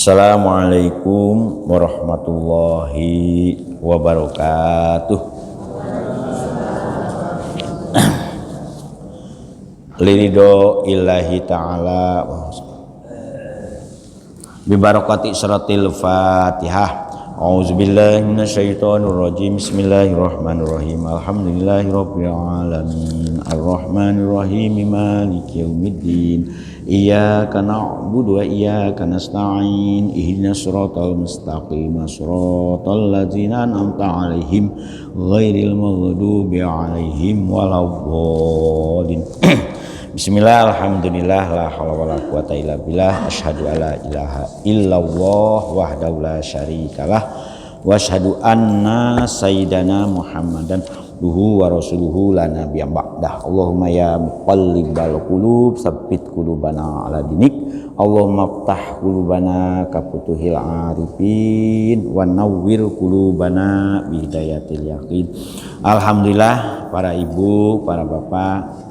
Assalamualaikum warahmatullahi wabarakatuh. Liridho illahi ta'ala bibarakati suratil Fatihah. A'udzubillahi minasyaitonir rajim. Bismillahirrahmanirrahim. Alhamdulillahirabbil alamin. Arrahmanir rahim. Maliki yaumiddin. Iyyaka na'budu wa iyyaka nasta'in. Ihdinas siratal mustaqim. Shiratal ladzina an'amta 'alaihim ghairil maghdubi 'alaihim waladdallin. Bismillah, alhamdulillah, la haula wala quwata illa billah, asyhadu alla ilaha illallah wahdahu la syarikalah wa asyhadu anna sayyidana Muhammadan abduhu wa rasuluhu la nabiyya ba'dah. Allahumma ya muqallibal qulub tsabbit qulubana ala dinik. Allahumma iftah qulubana ka futuhil arifin wa nawwir qulubana bi hidayatil yaqin. Alhamdulillah, para ibu, para bapak,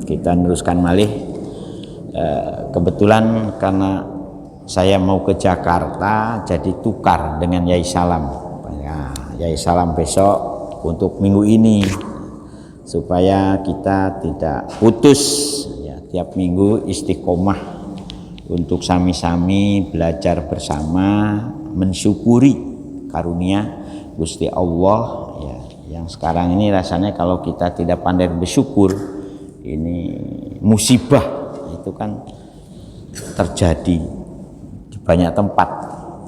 kita teruskan malih. Kebetulan karena saya mau ke Jakarta, jadi tukar dengan Yai Salam. Ya, Yai Salam besok untuk minggu ini, supaya kita tidak putus. Ya, tiap minggu istiqomah untuk sami-sami belajar bersama, mensyukuri karunia Gusti Allah. Ya, yang sekarang ini rasanya kalau kita tidak pandai bersyukur, ini musibah itu kan terjadi di banyak tempat.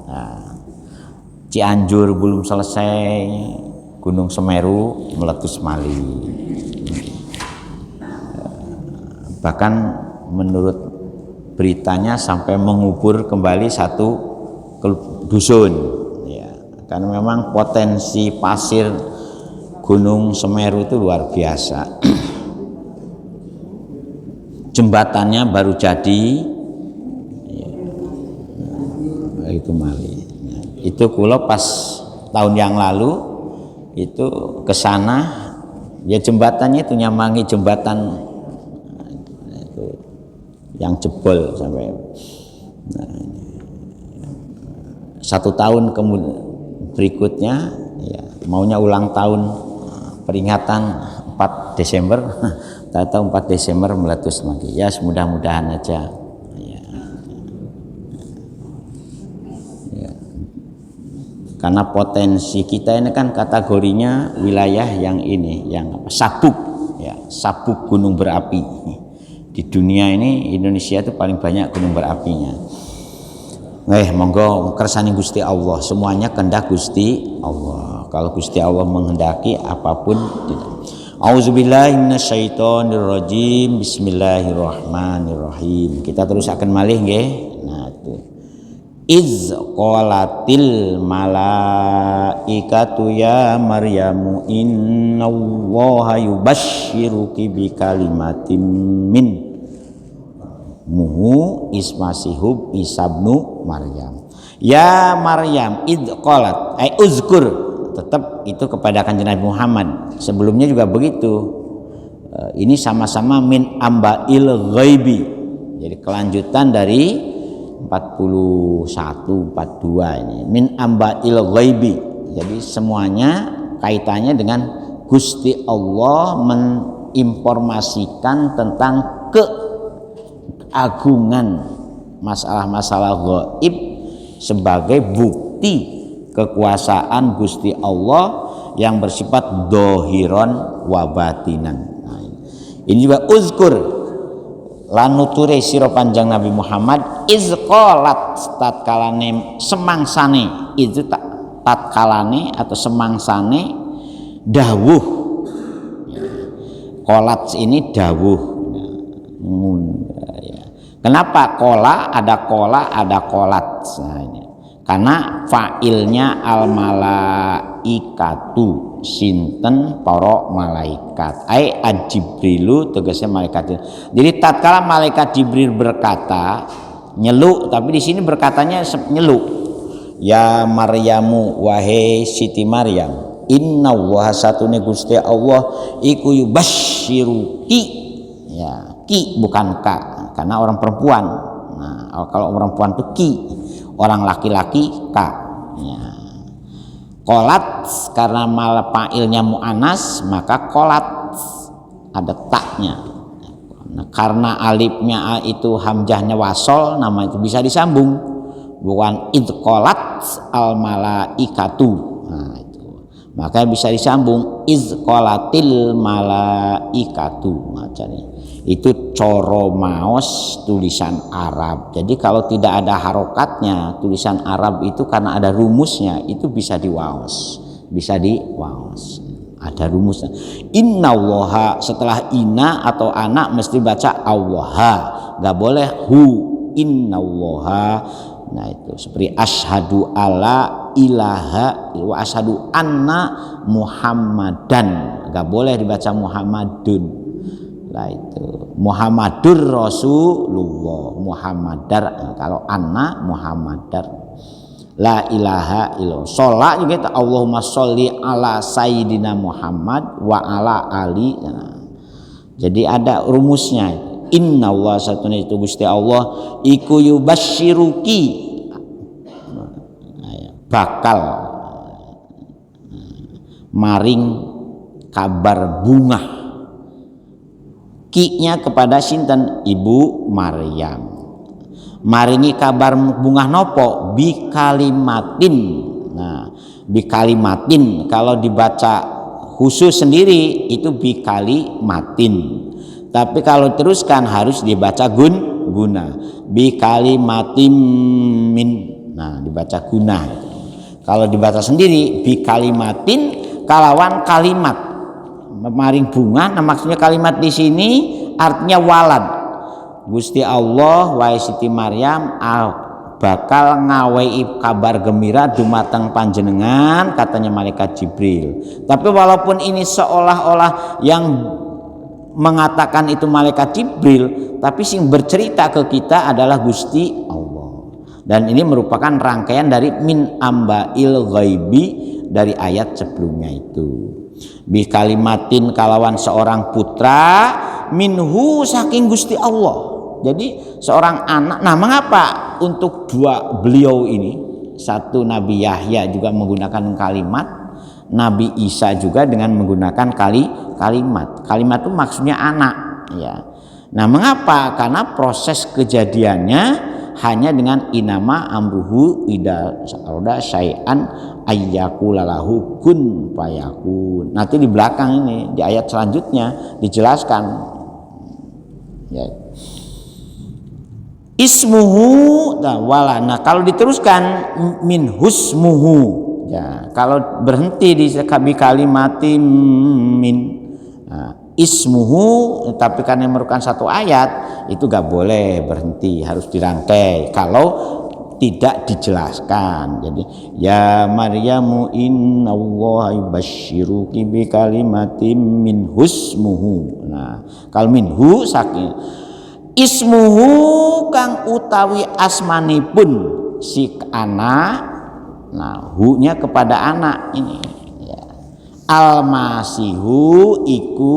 Nah, Cianjur belum selesai, Gunung Semeru meletus malih. Bahkan menurut beritanya sampai mengubur kembali satu dusun. Ya, karena memang potensi pasir Gunung Semeru itu luar biasa. Jembatannya baru jadi, ya, itu malih. Itu kula pas tahun yang lalu itu ke sana, ya jembatannya itu nyambangi jembatan itu yang jebol sampai. Nah, 1 tahun kemudian berikutnya, ya, maunya ulang tahun peringatan 4 Desember. Tahu 4 Desember meletus lagi. Ya, mudah-mudahan aja. Ya. Karena potensi kita ini kan kategorinya wilayah yang ini, yang sabuk, ya, sabuk gunung berapi. Di dunia ini Indonesia itu paling banyak gunung berapinya. Monggo kersani Gusti Allah, semuanya kehendak Gusti Allah. Kalau Gusti Allah menghendaki apapun tidak. Auzubillahi minasyaitonirrajim. Bismillahirrahmanirrahim. Kita terus akan malih nggih. Nah, itu iz qalatil malaikatu ya Maryamu innallaha yubashshiruki bi kalimatin min muhu ismasihub isabnu Maryam. Ya Maryam id qalat ay uzkur, tetap itu kepada Kanjeng Nabi Muhammad. Sebelumnya juga begitu. Ini sama-sama min ambail ghaibi. Jadi kelanjutan dari 41 42 ini. Min ambail ghaibi. Jadi semuanya kaitannya dengan Gusti Allah menginformasikan tentang keagungan masalah-masalah gaib sebagai bukti kekuasaan Gusti Allah yang bersifat dohiron wa batinan. Nah, ini juga uzkur lanuture sira panjang Nabi Muhammad izqalat tatkalane semangsane, itu tatkalane atau semangsane dawuh. Qolat ini dawuh. Kenapa kola ada qolat? Nah, ini karena fa'ilnya al malaikatu, sinten para malaikat, ai Jibrilu tegasnya malaikat. Jadi tatkala malaikat Jibril berkata nyeluk, tapi di sini berkatanya nyeluk. Ya Maryamu, wahai Siti Maryam, inna wa satune Gusti Allah iku yubashshiruki, ya ki bukan ka karena orang perempuan. Nah, kalau orang perempuan itu ki, orang laki-laki ka. Ya. Qolat karena mal fa'ilnya mu'annas maka qolat ada taknya. Nah, karena alifnya itu hamzahnya wasol, nama itu bisa disambung. Bukan idqolat al malaikatu. Nah, itu. Maka bisa disambung izqolatil malaikatu. Macamnya. Itu coro maos tulisan Arab. Jadi kalau tidak ada harokatnya tulisan Arab itu karena ada rumusnya itu bisa diwaos, ada rumusnya. Innallaha setelah ina atau anak mesti baca Allaha, nggak boleh hu. Innallaha. Nah itu seperti asyhadu alla ilaha wa asyhadu anna muhammadan, nggak boleh dibaca muhammadun. Lah itu Muhammadur Rasulullah, Muhammadar. Kalau anna Muhammadar. La ilaha illallah. Sholat juga itu Allahumma sholli ala sayyidina Muhammad wa ala ali. Nah, jadi ada rumusnya. Inna Allah satunya itu Gusti Allah iku yubasyiruki bakal maring kabar bunga ki-nya kepada sinten Ibu Maryam. Maringi kabar bungah nopo bi kalimatin. Nah, bi kalimatin kalau dibaca khusus sendiri itu bi kalimatin. Tapi kalau teruskan harus dibaca guna. Bi kalimatin min. Nah, dibaca guna. Kalau dibaca sendiri bi kalimatin kalawan kalimat. Maring bunga, nah maksudnya kalimat di sini artinya walad. Gusti Allah wa Siti Maryam bakal ngawei kabar gembira dumateng panjenengan, katanya malaikat Jibril. Tapi walaupun ini seolah-olah yang mengatakan itu malaikat Jibril, tapi sing bercerita ke kita adalah Gusti Allah. Dan ini merupakan rangkaian dari min ambail ghaibi dari ayat sebelumnya itu. Bi kalimatin kalawan seorang putra minhu saking Gusti Allah. Jadi seorang anak. Nah, mengapa untuk dua beliau ini, satu Nabi Yahya juga menggunakan kalimat, Nabi Isa juga dengan menggunakan kalimat. Kalimat itu maksudnya anak, ya. Nah, mengapa? Karena proses kejadiannya hanya dengan inama amruhu ida saroda syai'an ayyakulalahu kun fayakun. Nanti di belakang ini di ayat selanjutnya dijelaskan ya. Ismuhu wala. Nah, kalau diteruskan min husmuhu ya, kalau berhenti di kalimatin min ismuhu, tapi karena merupakan satu ayat itu gak boleh berhenti, harus dirangkai kalau tidak dijelaskan. Jadi ya Maryamu innallaha yubasyiruki bi kalimatin min husmuhu. Nah, kalau minhu saking ismuhu kang utawi asmanipun si anak. Nah, hu-nya kepada anak ini. Al-Masihu iku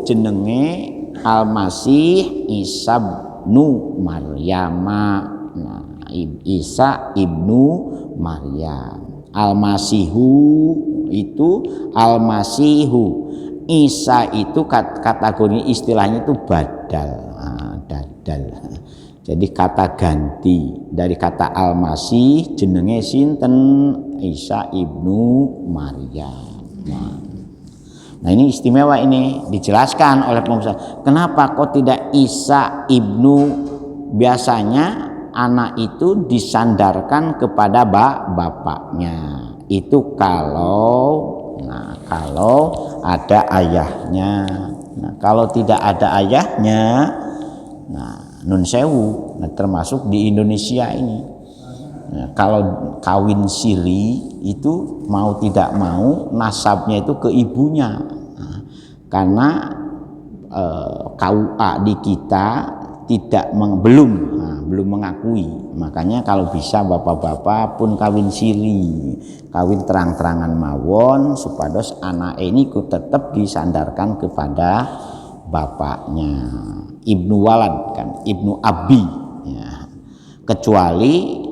jenenge Al-Masih Isa ibnu Maryam. Nah, Isa ibnu Maryam. Al-Masihu itu Al-Masihu. Isa itu kategori istilahnya itu badal. Dadal. Jadi kata ganti dari kata Al-Masih jenenge sinten Isa ibnu Maryam. Nah, ini istimewa, ini dijelaskan oleh pengusaha. Kenapa kok tidak Isa ibnu? Biasanya anak itu disandarkan kepada bapaknya. Itu kalau ada ayahnya. Nah, kalau tidak ada ayahnya, nah nun sewu, nah, termasuk di Indonesia ini. Nah, kalau kawin siri itu mau tidak mau nasabnya itu ke ibunya. Nah, karena KUA di kita belum mengakui. Makanya kalau bisa bapak-bapak pun kawin siri, kawin terang-terangan mawon supados anak ini tetap disandarkan kepada bapaknya. Ibnu walad kan, ibnu abi ya. Kecuali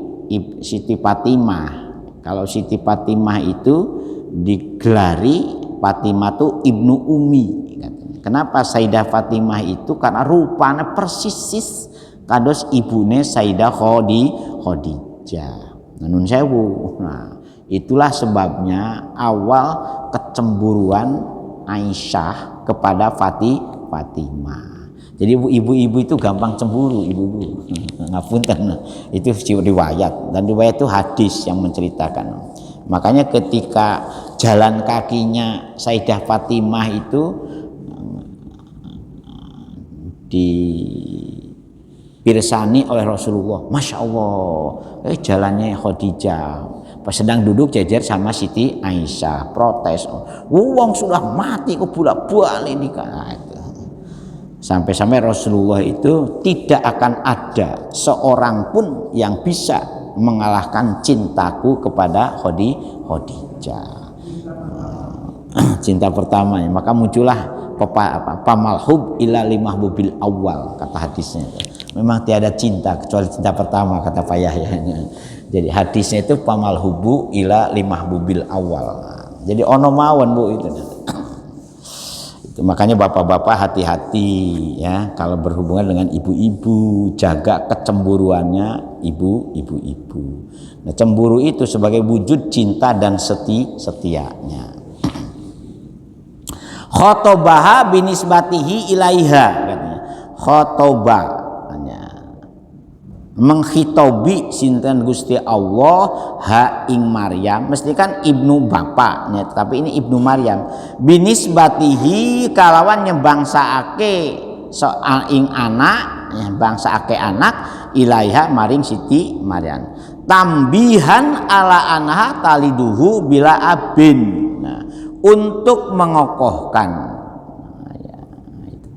Siti Fatimah. Kalau Siti Fatimah itu digelari Fatimah itu Ibnu Umi. Kenapa Sayyidah Fatimah itu? Karena rupanya persis kados ibune Sayyidah Khadijah. Nun sewu. Nah, itulah sebabnya awal kecemburuan Aisyah kepada Fatimah. Jadi ibu-ibu itu gampang cemburu, ibu-ibu. Ngapunten, itu riwayat, dan riwayat itu hadis yang menceritakan. Makanya ketika jalan kakinya Sayyidah Fatimah itu dipirsani oleh Rasulullah, Masya Allah, jalannya Khadijah. Pas sedang duduk jejer sama Siti Aisyah, protes, wong sudah mati kok bolak-balik nikah. Sampai-sampai Rasulullah itu tidak akan ada seorang pun yang bisa mengalahkan cintaku kepada Khadijah. Cinta pertamanya, maka muncullah pamal hub ila limahbubil awal, kata hadisnya. Memang tiada cinta kecuali cinta pertama, kata Pak Yahya. Jadi hadisnya itu pamal hubu ila limahbubil awal. Jadi ono mawon Bu itu. Makanya bapak-bapak hati-hati ya kalau berhubungan dengan ibu-ibu, jaga kecemburuannya ibu-ibu. Nah, cemburu itu sebagai wujud cinta dan setianya. Khotobaha binisbatihi ilaiha, katanya. Khotobah menghitobi sinten Gusti Allah ha ing Maryam, mesti kan ibnu bapaknya, tapi ini ibnu Maryam. Binisbatihi kalawan nyebangsaake soal ing anak, nyebangsaake anak ilaiha maring Siti Maryam. Tambihan ala anha taliduhu bila abin. Nah, untuk mengokohkan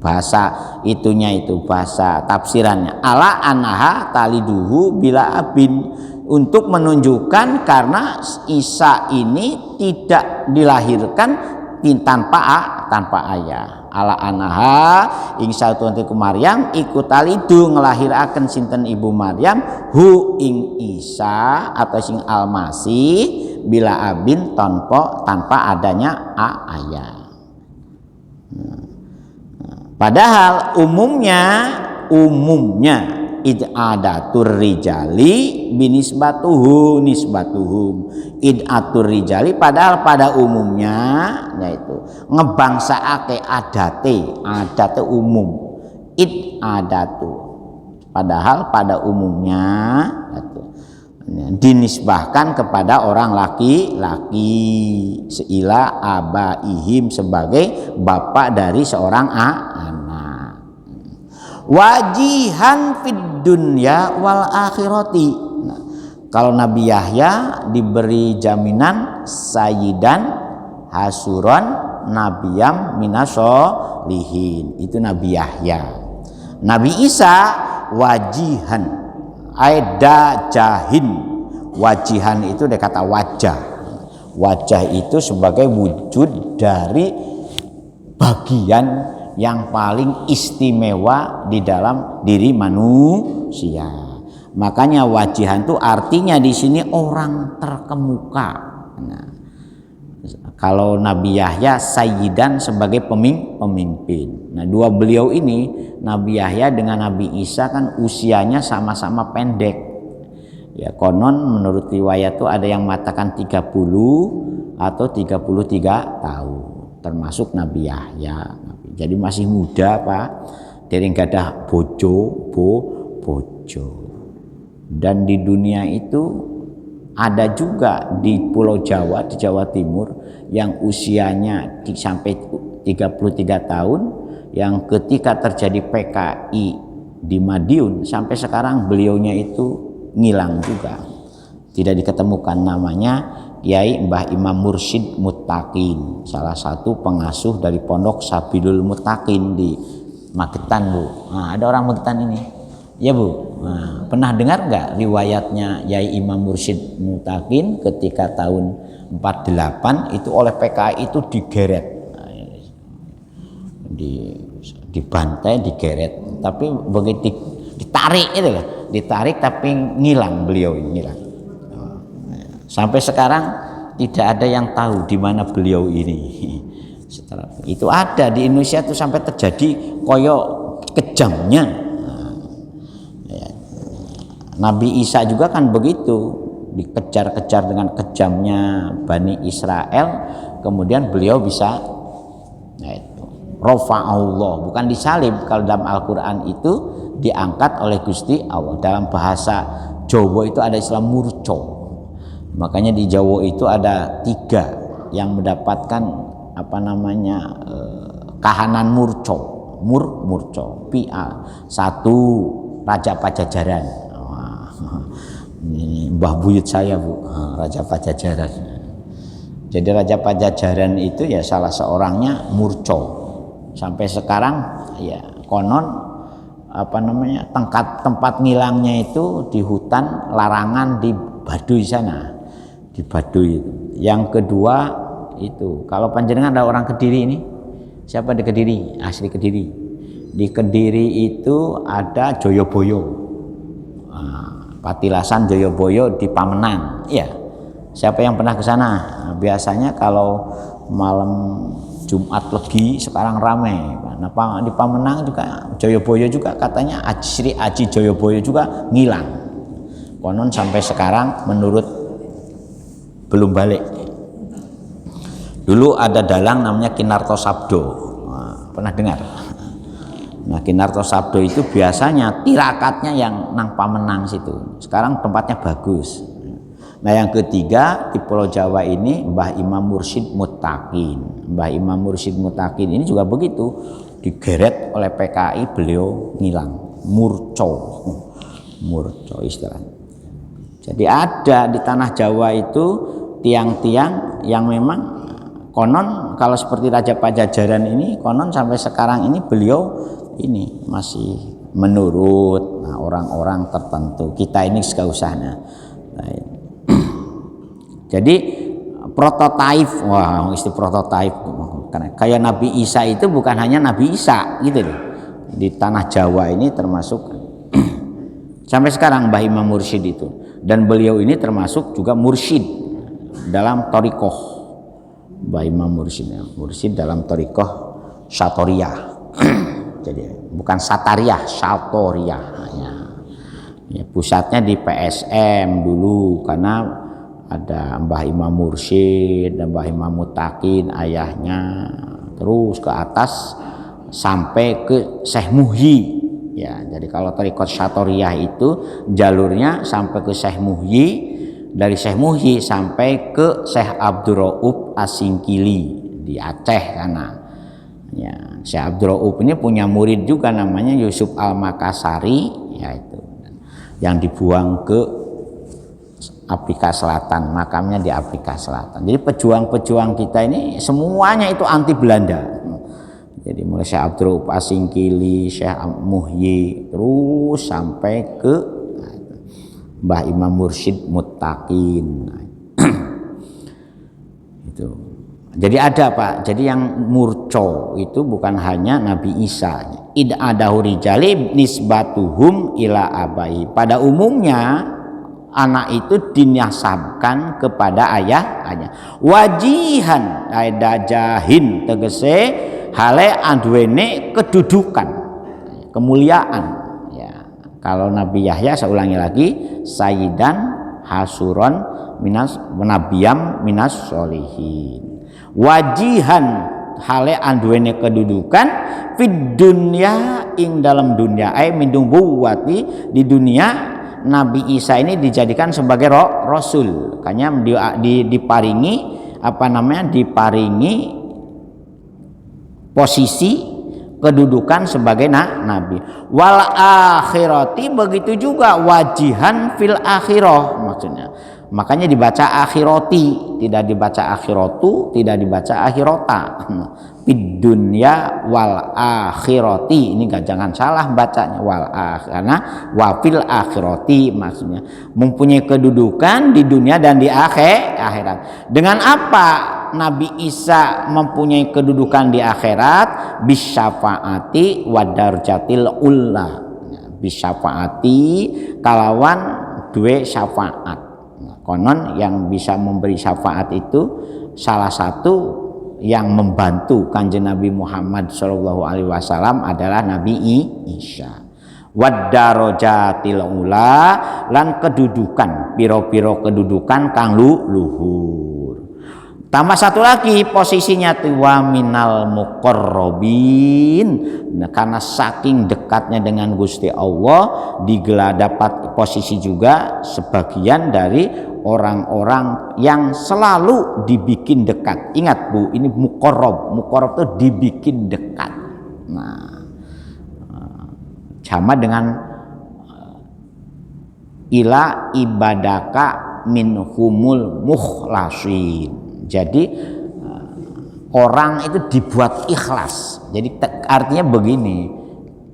bahasa itunya, itu bahasa tafsirannya, ala anaha taliduhu bila abin, untuk menunjukkan karena Isa ini tidak dilahirkan tanpa ayah. Ala anaha ing sautuntiku Maryam ikut talidu ngelahiraken sinten ibu Maryam hu ing Isa atau sing Almasih bila abin tanpa adanya ayah. Padahal umumnya id'adatur rijali binisbatuhu nisbatuhum. Id'atur rijali padahal pada umumnya yaitu ngebangsaake adate umum. Id'adatu padahal pada umumnya yaitu dinisbahkan kepada orang laki-laki seila abaihim sebagai bapak dari seorang anak. Wajihan fid dunya wal akhirati. Nah, kalau Nabi Yahya diberi jaminan sayyidan hasuron nabiyam minasolihin, itu Nabi Yahya. Nabi Isa wajihan aida jahin. Wajihan itu dia kata wajah. Wajah itu sebagai wujud dari bagian yang paling istimewa di dalam diri manusia. Makanya wajihan itu artinya di sini orang terkemuka. Nah, kalau Nabi Yahya sayyidan sebagai pemimpin. Nah, dua beliau ini, Nabi Yahya dengan Nabi Isa kan usianya sama-sama pendek. Ya, konon menurut riwayat itu ada yang mengatakan 30 atau 33 tahun, termasuk Nabi Yahya. Jadi masih muda, Pak. Dereng gadah bojo. Dan di dunia itu ada juga di Pulau Jawa, di Jawa Timur, yang usianya sampai 33 tahun, yang ketika terjadi PKI di Madiun sampai sekarang beliaunya itu ngilang juga, tidak diketemukan. Namanya Kiai Mbah Imam Mursyid Muttaqin, salah satu pengasuh dari Pondok Sabilul Muttaqin di Magetan, Bu. Nah, ada orang Magetan ini, ya Bu. Nah, pernah dengar nggak riwayatnya Kiai Imam Mursyid Muttaqin ketika tahun 48 itu oleh PKI itu digeret, dibantai, digeret. Tapi ditarik itu loh, ditarik tapi ngilang, beliau ngilang. Sampai sekarang tidak ada yang tahu di mana beliau ini. Setelah itu ada di Indonesia tuh sampai terjadi koyo kejamnya. Nabi Isa juga kan begitu, dikejar-kejar dengan kejamnya Bani Israel, kemudian beliau bisa rafa'allah, bukan disalib. Kalau dalam Al-Quran itu diangkat oleh Gusti Allah. Dalam bahasa Jawa itu ada istilah murco, makanya di Jawa itu ada 3 yang mendapatkan kahanan murco. Murco PA 1 Raja Pajajaran. Ini Mbah Buyut saya, Bu, Raja Pajajaran. Jadi Raja Pajajaran itu ya salah seorangnya murco. Sampai sekarang ya konon tempat ngilangnya itu di hutan larangan di Baduy sana, di Baduy itu. Yang kedua itu kalau panjenengan ada orang Kediri ini, siapa di Kediri, asli Kediri, di Kediri itu ada Joyoboyo, Patilasan Joyoboyo di Pamenang. Iya, siapa yang pernah ke sana? Biasanya kalau malam Jumat Legi sekarang ramai. Nah, di Pamenang juga Joyoboyo juga katanya Sri Aji Joyoboyo juga ngilang. Konon sampai sekarang menurut belum balik. Dulu ada dalang namanya Kinarto Sabdo. Pernah dengar? Nah, Kinarto Sabdo itu biasanya tirakatnya yang nang Pamenang situ. Sekarang tempatnya bagus. Nah, yang ketiga di Pulau Jawa ini Mbah Imam Mursyid Muttaqin. Mbah Imam Mursyid Muttaqin ini juga begitu, digeret oleh PKI, beliau ngilang, murco istilahnya. Jadi ada di tanah Jawa itu tiang-tiang yang memang konon kalau seperti Raja Pajajaran ini konon sampai sekarang ini beliau ini masih menurut orang-orang tertentu. Kita ini gak usah. Jadi prototipe, istilah prototipe, kayak Nabi Isa itu bukan hanya Nabi Isa gitu loh. Di tanah Jawa ini termasuk sampai sekarang Mbah Imam Mursyid itu, dan beliau ini termasuk juga mursyid dalam thariqah. Mbah Imam Mursyid dalam thariqah Syatoriyah. Jadi bukan Satariyah, Syatoriyah. Ya, pusatnya di PSM dulu karena ada Mbah Imam Mursyid dan Mbah Imam Muttaqin ayahnya, terus ke atas sampai ke Syekh Muhyi. Ya, jadi kalau thariqat Syatoriyah itu jalurnya sampai ke Syekh Muhyi, dari Syekh Muhyi sampai ke Syekh Abdul Rauf Asingkili di Aceh sana. Ya, Syekh Abdul Rauf ini punya murid juga namanya Yusuf Al-Makassari, yaitu yang dibuang ke Afrika Selatan, makamnya di Afrika Selatan. Jadi pejuang-pejuang kita ini semuanya itu anti Belanda. Jadi mulai Syekh Abdul Rauf Asingkili, Syekh Muhyi, terus sampai ke Mbah Imam Mursyid Muttaqin. Itu. Jadi ada Pak. Jadi yang murco itu bukan hanya Nabi Isa. Id adahu rijali nisbatuhum ila abai. Pada umumnya anak itu dinyasabkan kepada ayahnya. Wajihan dajahin tegese hale anduwene kedudukan, kemuliaan. Ya, kalau Nabi Yahya saya ulangi lagi, sayyidan hasuron minas nabiyam minas solihin. Wajihan hale anduwene kedudukan fid dunya ing dalam dunia mindung buwati di dunia. Nabi Isa ini dijadikan sebagai rasul, makanya diparingi diparingi posisi kedudukan sebagai nabi. Wal akhirati begitu juga wajihan fil akhirah maksudnya. Makanya dibaca akhirati, tidak dibaca akhiratu, tidak dibaca akhirota. Fid dunya wal akhirati, ini jangan salah bacanya karena wafil akhirati maksudnya mempunyai kedudukan di dunia dan di akhirat. Dengan apa Nabi Isa mempunyai kedudukan di akhirat? Bisyafaati wa darjatil ulla, bisyafaati kalawan duwe syafaat. Konon yang bisa memberi syafaat itu salah satu yang membantu Kanjeng Nabi Muhammad Shallallahu Alaihi Wasallam adalah Nabi Isa. Waddarojatil ula lan kedudukan piro-piro kedudukan kang luhur. Tambah satu lagi posisinya tuwa minal muqarrabin. Nah, karena saking dekatnya dengan Gusti Allah dapat posisi juga sebagian dari orang-orang yang selalu dibikin dekat. Ingat Bu, ini muqarrab. Muqarrab itu dibikin dekat. Nah, sama dengan ila ibadaka minhumul mukhlasin. Jadi orang itu dibuat ikhlas. Jadi artinya begini,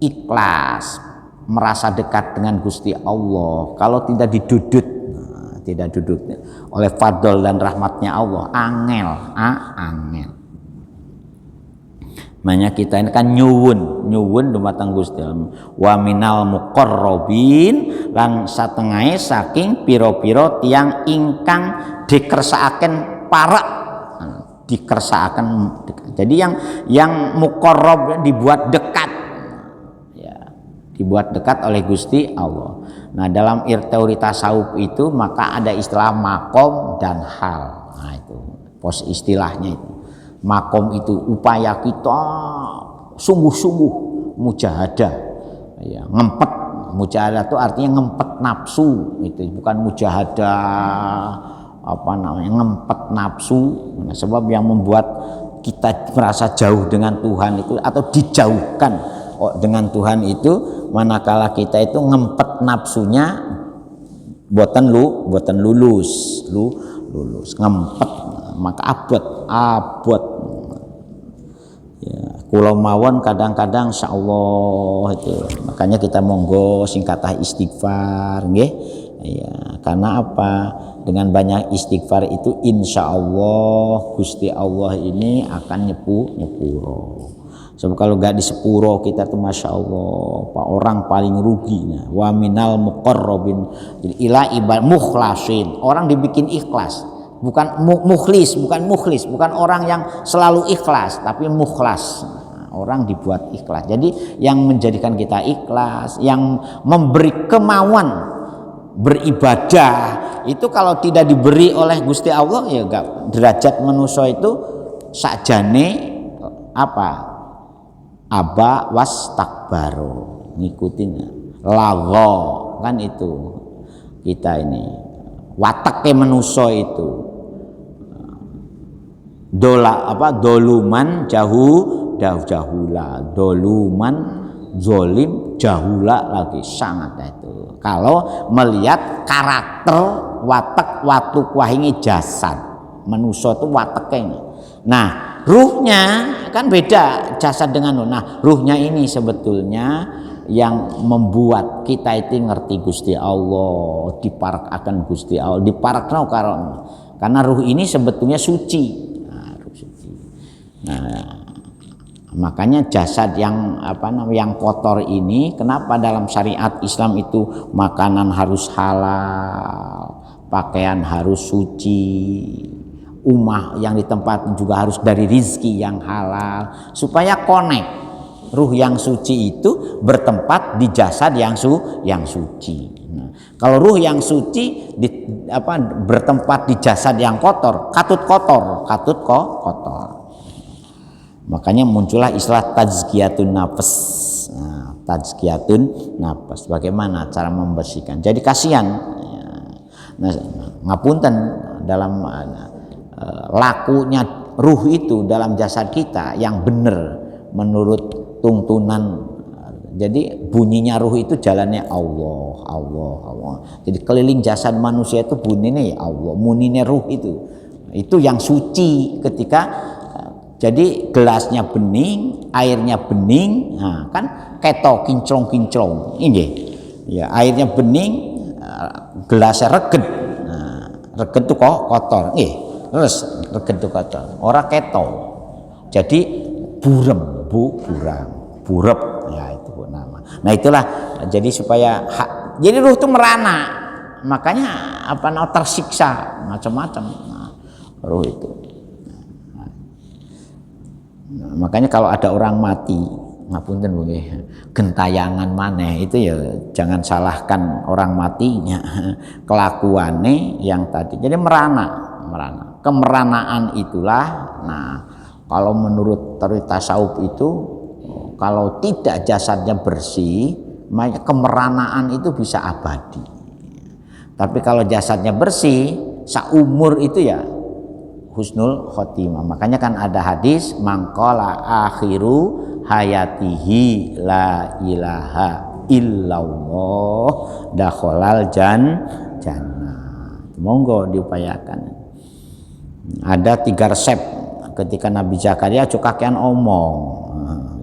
ikhlas, merasa dekat dengan Gusti Allah. Kalau tidak didudut oleh fadl dan rahmatnya Allah, angel. Makanya kita ini kan nyuwun dumateng Gusti Allah. Wa minal muqarrabin lan satengahe saking pira-pira tiyang ingkang dikersakaken dikersakaken. Jadi yang muqarrab dibuat dekat, ya, dibuat dekat oleh Gusti Allah. Nah, dalam teori tasawuf itu maka ada istilah makom dan hal. Nah, itu pos istilahnya itu. Makom itu upaya kita sungguh-sungguh mujahadah, ya, ngempet. Mujahadah itu artinya ngempet nafsu, itu bukan mujahadah ngempet nafsu. Nah, sebab yang membuat kita merasa jauh dengan Tuhan itu atau dijauhkan dengan Tuhan itu manakala kita itu ngempet nafsunya buatan lulus ngempet, maka abot ya, kula mawon kadang-kadang insyaallah itu. Makanya kita monggo singkatah istighfar nggih. Ya, karena apa? Dengan banyak istighfar itu insya Allah Gusti Allah ini akan nyepuro. Sebab kalau gak disepuro kita tuh masya Allah orang paling rugi. Nah, wa minal muqarrabin, jadi ila ibad mukhlasin, orang dibikin ikhlas, bukan mukhlis, bukan orang yang selalu ikhlas, tapi mukhlas. Nah, orang dibuat ikhlas. Jadi yang menjadikan kita ikhlas, yang memberi kemauan beribadah itu kalau tidak diberi oleh Gusti Allah ya gak, derajat manusia itu sakjane aba was takbaro, ngikutin lago kan itu. Kita ini wataknya manusia itu doluman jahula, doluman zolim jahula lagi sangat itu. Kalau melihat karakter watak wahingi jasad manusia itu wataknya. Nah, ruhnya kan beda jasad dengan ruh. Nah, ruhnya ini sebetulnya yang membuat kita itu ngerti Gusti Allah, diparakaken Gusti Allah, diparakno karena ruh ini sebetulnya suci. Nah, ruh suci. Nah, makanya jasad yang yang kotor ini, kenapa dalam syariat Islam itu makanan harus halal, pakaian harus suci, umah yang di tempat juga harus dari rizki yang halal, supaya connect ruh yang suci itu bertempat di jasad yang suci. Nah, kalau ruh yang suci bertempat di jasad yang kotor, katut kotor. Makanya muncullah istilah tazkiyatun nafas. Nah, tazkiyatun nafas, bagaimana cara membersihkan. Jadi kasihan. Nah, ngapunten dalam lakunya ruh itu dalam jasad kita yang benar menurut tuntunan. Jadi bunyinya ruh itu jalannya Allah. Jadi keliling jasad manusia itu bunyinya ya Allah, munine ruh itu yang suci. Ketika jadi gelasnya bening, airnya bening, nah, kan keto kinclong ini ya, airnya bening, gelasnya reged. Nah, reged itu kok kotor, terus reged itu kotor, ora keto, jadi burem ya itu nama. Nah, itulah jadi supaya jadi ruh itu merana, makanya tersiksa macam-macam ruh itu. Makanya kalau ada orang mati, ngapunten nggih, gentayangan maneh itu ya jangan salahkan orang matinya, kelakuannya yang tadi. Jadi merana. Kemeranaan itulah. Nah, kalau menurut teori tasawuf itu, kalau tidak jasadnya bersih, maka kemeranaan itu bisa abadi. Tapi kalau jasadnya bersih, saumur itu ya husnul khotimah. Makanya kan ada hadis mangqala akhiru hayatihi la ilaha illallah dakhalal jannah. Monggo diupayakan. Ada 3 resep ketika Nabi Zakaria cukakian omong,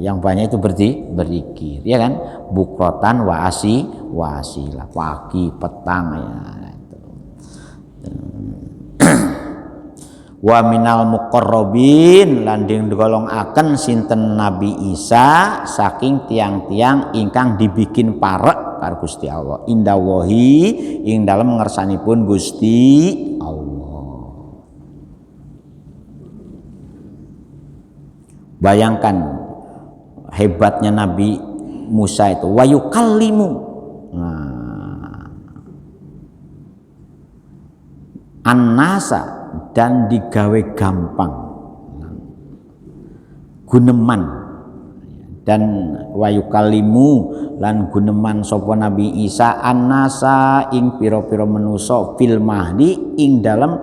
yang banyak itu berzikir, ya kan, bukrotan wa asilah, pagi petang ya itu. Wa minal muqarrabin landing digolongaken sinten Nabi Isa saking tiang-tiang ingkang dibikin parek karo Gusti Allah indawahi ing dalem ngersanipun Gusti Allah. Bayangkan hebatnya Nabi Musa itu wayukallimu, an-nasa dan digawe gampang guneman, dan wayukalimu lan guneman sapa Nabi Isa an-nasa ing pira-pira manusa fil mahdi ing dalam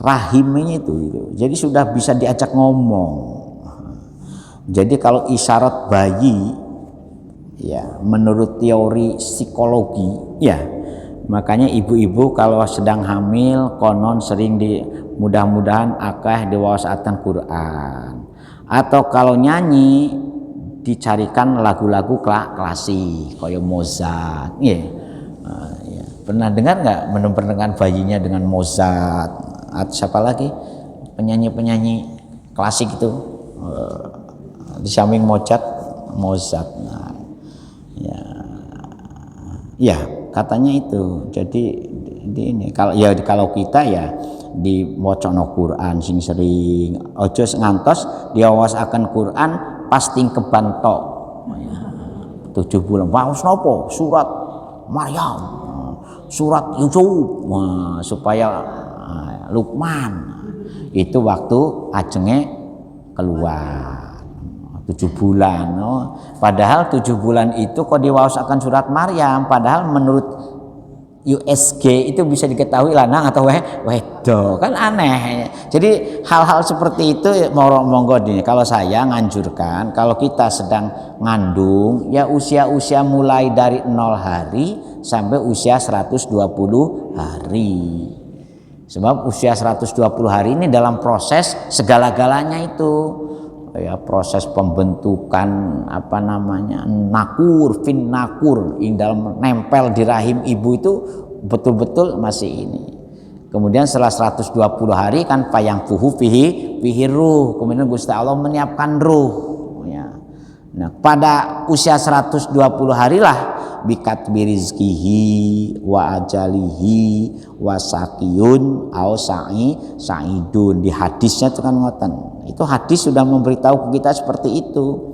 rahimnya itu. Jadi sudah bisa diajak ngomong. Jadi kalau isyarat bayi ya menurut teori psikologi ya, makanya ibu-ibu kalau sedang hamil konon sering mudah-mudahan akeh diwaosaken Quran, atau kalau nyanyi dicarikan lagu-lagu klasik kayak Mozart ya. Pernah dengar nggak mendengarkan bayinya dengan Mozart atau siapa lagi penyanyi-penyanyi klasik itu di samping Mozart nah, ya katanya itu. Jadi ini kalau kita ya di mocono Quran sing sering ojo ngantos diwaosaken Quran pas tingkeban tok 7 bulan waos nopo surat Maryam, surat Yusuf, supaya Lukman itu waktu ajenge keluar 7 bulan. Padahal 7 bulan itu kok diwaosaken surat Maryam, padahal menurut USG itu bisa diketahui lanang atau wedo, kan aneh. Jadi hal-hal seperti itu monggo nih. Kalau saya nganjurkan kalau kita sedang ngandung ya usia-usia mulai dari 0 hari sampai usia 120 hari. Sebab usia 120 hari ini dalam proses segala-galanya itu ya, proses pembentukan nakur yang dalam nempel di rahim ibu itu betul-betul masih ini. Kemudian setelah 120 hari kan payang fuhu fihi ruh, kemudian Gusti Allah menyiapkan ruh ya. Nah, pada usia 120 harilah bikat birizkihi wa ajalihi wa sakiyun au sa'idun. Di hadisnya itu kan ngoten. Itu hadis sudah memberitahu kita seperti itu.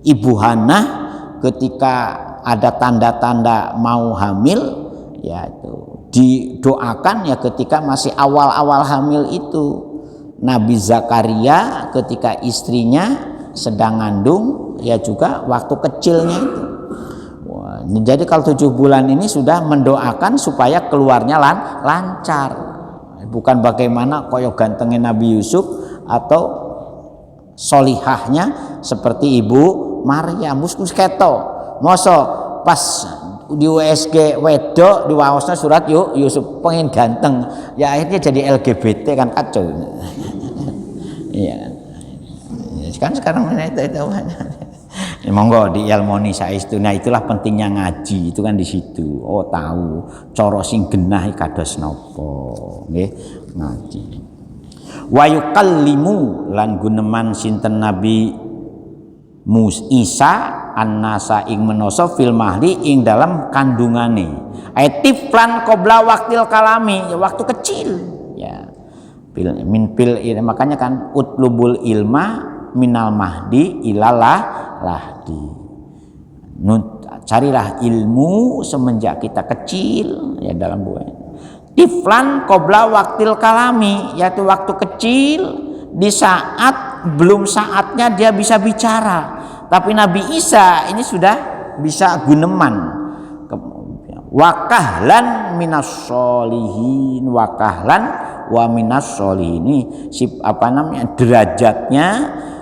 Ibu Hana ketika ada tanda-tanda mau hamil ya itu didoakan ya ketika masih awal-awal hamil itu. Nabi Zakaria ketika istrinya sedang ngandung ya juga waktu kecilnya itu. Wah, jadi kalau 7 bulan ini sudah mendoakan supaya keluarnya lancar. Bukan bagaimana koyo gantengnya Nabi Yusuf atau solihahnya seperti Ibu Maryam. Muskus keto moso pas di USG wedok diwaosna surat Yusuf pengen ganteng ya akhirnya jadi LGBT kan kacau. Iya kan sekarang itu monggo di ilmoni saestu. Nah itulah pentingnya ngaji itu kan di situ. Oh tahu cara sing genah kados napa nggih ngaji. Wa yukallimu lan guneman sinten Nabi Isa annasa ing menoso fil mahdi ing dalam kandungane tiflan qabla waktil kalami, ya, waktu kecil ya. Makanya kan utlubul ilma minal mahdi ilalah lahdi, carilah ilmu semenjak kita kecil ya, dalam buah tiflan qabla waktil kalami, yaitu waktu kecil di saat belum saatnya dia bisa bicara. Tapi Nabi Isa ini sudah bisa guneman. Wakahlan minas sholihin, wakahlan wa minas sholihin, ini derajatnya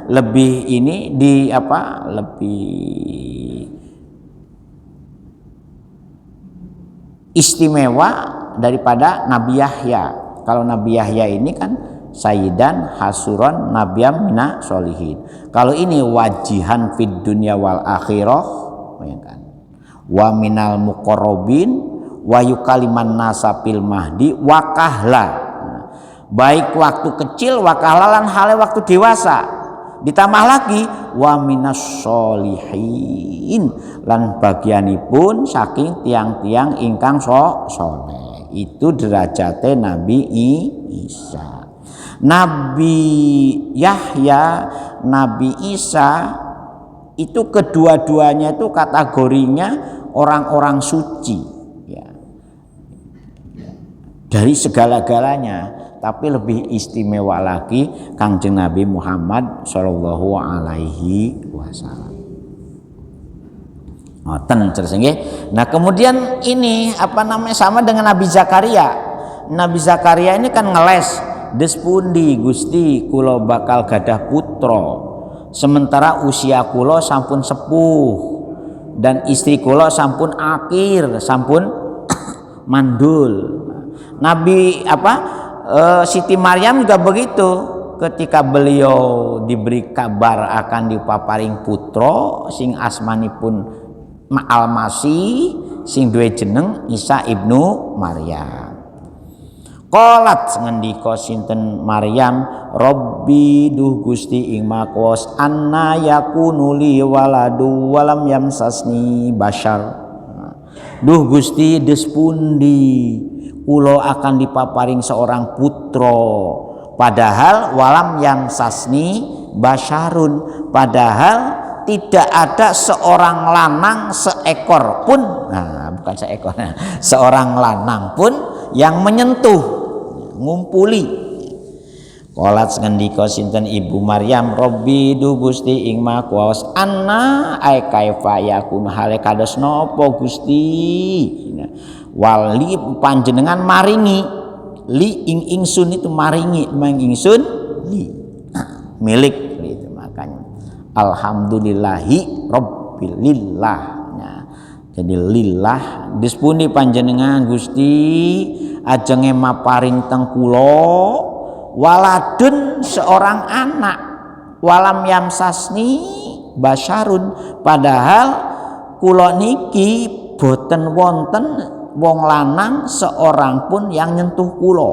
lebih ini lebih istimewa daripada Nabi Yahya. Kalau Nabi Yahya ini kan sayyidan hasuron nabiyam mina sholihin. Kalau ini wajihan fid dunya wal akhirah, bayangkan, wa minal muqarrabin wa yukaliman nasa fil mahdi wa kahla, baik waktu kecil wa kahla lan hale waktu dewasa, ditambah lagi wa minas sholihin lan bagianipun saking tiang-tiang ingkang saleh. Itu derajate Nabi Isa. Nabi Yahya, Nabi Isa itu kedua-duanya itu kategorinya orang-orang suci ya, dari segala-galanya. Tapi lebih istimewa lagi Kangjeng Nabi Muhammad Shallallahu Alaihi Wasallam. Nah kemudian ini sama dengan Nabi Zakaria. Nabi Zakaria ini kan ngeles, des pundi Gusti kula bakal gadah putra, sementara usia kula sampun sepuh dan istri kula sampun akhir, sampun mandul. Nabi Siti Maryam juga begitu, ketika beliau diberi kabar akan dipaparing putra sing asmanipun Al-Masih, sing duwe jeneng Isa ibnu Maryam. Qalat ngendika sinten Maryam, Robbi duh Gusti ing makwas anna yakunu li waladu walam yamsasni bashar. Duh Gusti des pundi kula akan dipaparing seorang putra, padahal walam yamsasni basyarun, padahal tidak ada seorang lanang seekor pun, bukan seekor, seorang lanang pun yang menyentuh, ngumpuli. Qalat ngendika sinten Ibu Maryam, Robbi du Gusti ing makuwas anna ay kaifa yakun hale kados napa Gusti wali panjenengan maringi li ing ingsun, itu maringi mang ingsun li milik itu. Makanya alhamdulillahi rabbil lillah. Nah, jadi lillah dispuni panjenengan Gusti ajenge maparing teng kula waladun seorang anak, walam yamsasni basyarun, padahal kula niki boten wonten wong lanang seorang pun yang nyentuh kula.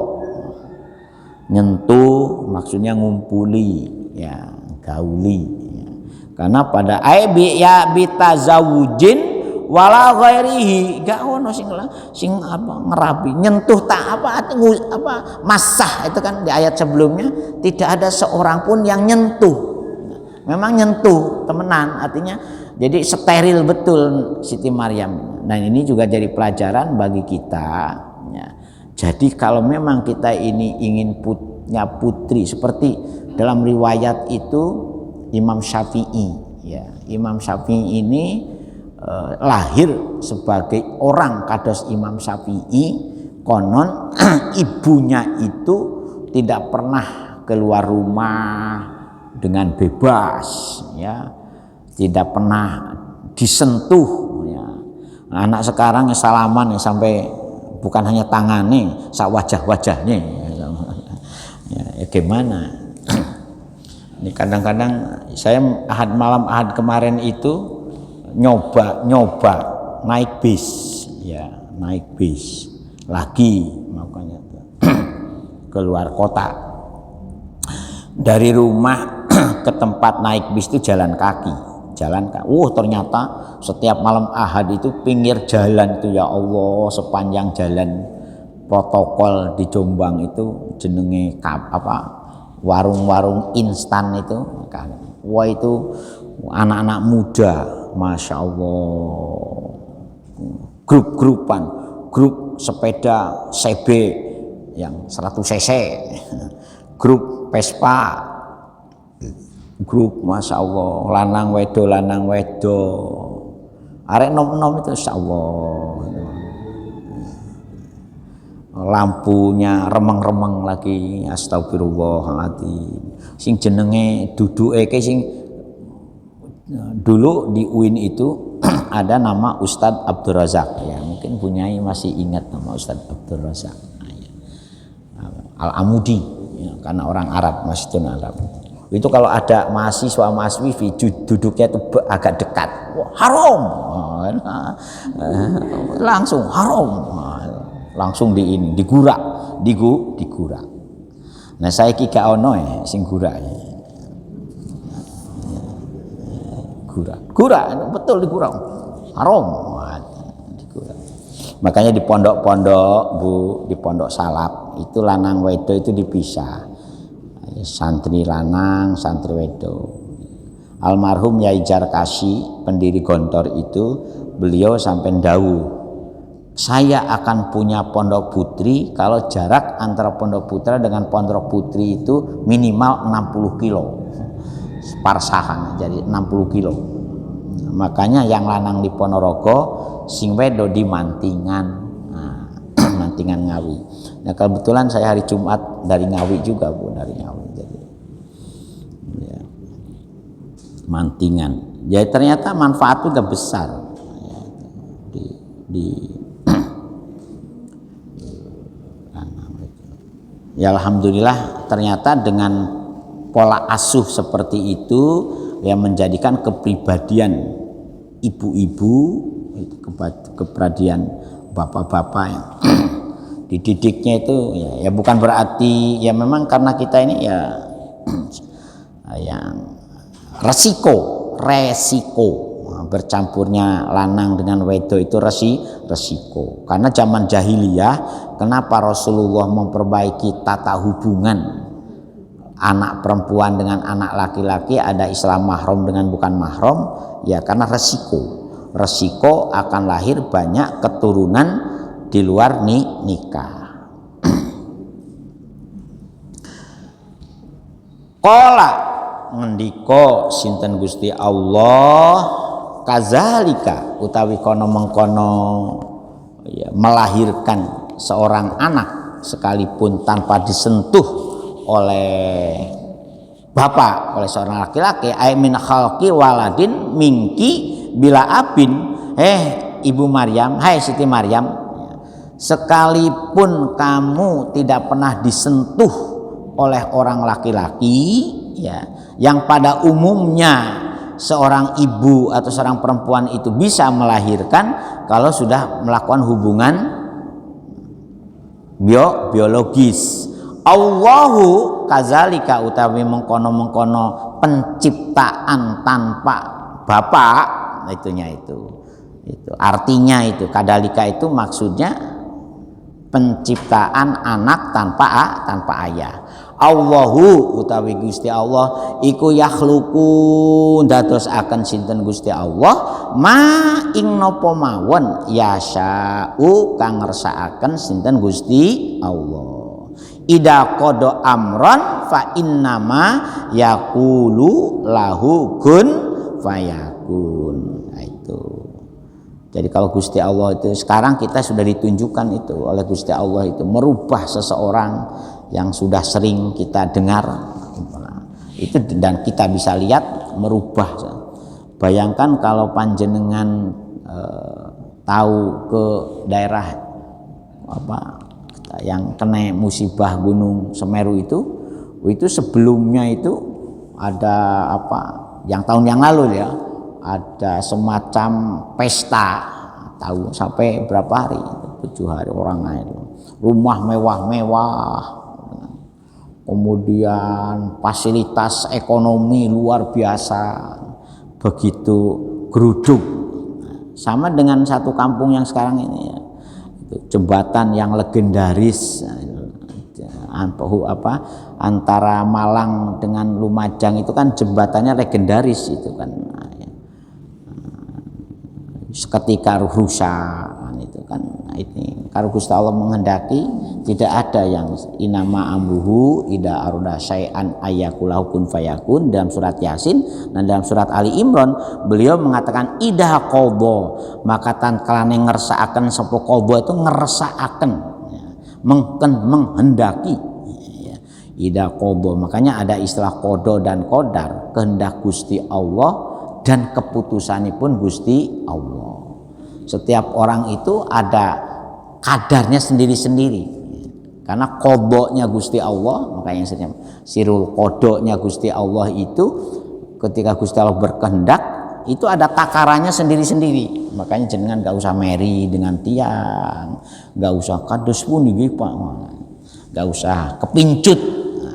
Nyentuh maksudnya ngumpuli ya, gauli ya. Karena pada aibi ya bitazawujin wala ghairihi, gak ono sing ngerabi nyentuh tak masah, itu kan di ayat sebelumnya tidak ada seorang pun yang nyentuh. Memang nyentuh temenan, artinya jadi steril betul Siti Maryam. Nah ini juga jadi pelajaran bagi kita ya. Jadi kalau memang kita ini ingin punya putri, seperti dalam riwayat itu Imam Syafi'i ya. Imam Syafi'i ini lahir sebagai orang kados Imam Syafi'i, konon ibunya itu tidak pernah keluar rumah dengan bebas ya, tidak pernah disentuh ya. Nah, anak sekarang salaman ya, sampai bukan hanya tangannya, sak wajah-wajahnya ya, gimana ini. Kadang-kadang saya malam ahad kemarin itu nyoba naik bis ya, naik bis lagi makanya keluar kota. Dari rumah ke tempat naik bis itu jalan dijalankan. Ternyata setiap malam Ahad itu pinggir jalan itu ya Allah, sepanjang jalan protokol di Jombang itu jenenge warung-warung instan itu kan. Wah itu anak-anak muda, masya Allah, grup-grupan, grup sepeda CB yang 100 cc, grup Vespa, grup masya Allah, lanang wedo, arek nom-nom itu insya Allah, lampunya remeng-remeng lagi, astagfirullahaladzim. Sing jenenge duduke sing dulu di UIN itu ada nama Ustadz Abdul Razak, ya mungkin Bunyai masih ingat nama Ustadz Abdul Razak, Al-Amudi, ya, karena orang Arab, masih Arab. Itu kalau ada mahasiswa-mahasiswi duduknya itu agak dekat, wah, haram, langsung haram, langsung digurak. Nah saya kika ono sing gurak, gurak, betul digurak, haram, digurak. Makanya di pondok-pondok Bu, di pondok salaf itu lanang wedo itu dipisah. Santri lanang, santri wedo. Almarhum Yai Jarkasi, pendiri Gontor itu, beliau sampai dawuh, saya akan punya pondok putri kalau jarak antara pondok putra dengan pondok putri itu minimal 60 kilo parsahan, jadi 60 kilo. Makanya yang lanang di Ponorogo, sing wedo di Mantingan, Mantingan Ngawi. Nah kebetulan saya hari Jumat dari Ngawi juga Bu, dari Ngawi, jadi ya, Mantingan. Jadi ternyata manfaat juga besar ya alhamdulillah, ternyata dengan pola asuh seperti itu yang menjadikan kepribadian ibu-ibu, kepribadian bapak-bapak yang dididiknya itu ya bukan berarti ya, memang karena kita ini ya yang resiko bercampurnya lanang dengan wedo itu resiko. Karena zaman jahiliyah, kenapa Rasulullah memperbaiki tata hubungan anak perempuan dengan anak laki-laki, ada Islam mahram dengan bukan mahram, ya karena resiko akan lahir banyak keturunan di luar nikah. Qala ngendika sinten Gusti Allah, kazalika utawi kono mengkono ya, melahirkan seorang anak sekalipun tanpa disentuh oleh bapak, oleh seorang laki-laki, ay min khalqi waladin mingki bila abin, Ibu Maryam, hai Siti Maryam, sekalipun kamu tidak pernah disentuh oleh orang laki-laki, ya, yang pada umumnya seorang ibu atau seorang perempuan itu bisa melahirkan kalau sudah melakukan hubungan biologis. Allahu kazalika utawi mengkono penciptaan tanpa bapak, itu artinya itu kadalika itu maksudnya penciptaan anak tanpa ayah. Allahu utawi Gusti Allah iku yakhluqu dadosaken sinten Gusti Allah ma ing napa mawon yasa'u kang ngersakaken sinten Gusti Allah. Ida qada amron fa innama yaqulu lahu kun fayakun. Nah, itu. Jadi kalau Gusti Allah itu sekarang kita sudah ditunjukkan itu oleh Gusti Allah itu merubah seseorang yang sudah sering kita dengar itu dan kita bisa lihat merubah. Bayangkan kalau panjenengan tahu ke daerah yang kena musibah Gunung Semeru itu sebelumnya itu ada yang tahun yang lalu ya, ada semacam pesta, tahu sampai berapa hari, 7 hari orang itu, rumah mewah-mewah, kemudian fasilitas ekonomi luar biasa, begitu geruduk. Sama dengan satu kampung yang sekarang ini ya. Jembatan yang legendaris antara Malang dengan Lumajang itu kan jembatannya legendaris itu kan. Seketika rusak itu kan, ini kalau Gusti Allah menghendaki tidak ada yang inama amruhu ida aroda syai'an ayyakulahu kun fayakun dalam surat Yasin, dan dalam surat Ali Imran beliau mengatakan ida qadha, maka tatkala ngersakaken sapa qadha itu ngersakaken ya, menghendaki ya, ida qadha, makanya ada istilah qadha dan qadar, kehendak Gusti Allah dan keputusanipun Gusti Allah. Setiap orang itu ada kadarnya sendiri-sendiri. Karena kodoknya Gusti Allah, makanya sirul kodoknya Gusti Allah itu ketika Gusti Allah berkehendak itu ada takarannya sendiri-sendiri. Makanya jenengan gak usah meri dengan tiang, gak usah kados pun Pak, gak usah kepincut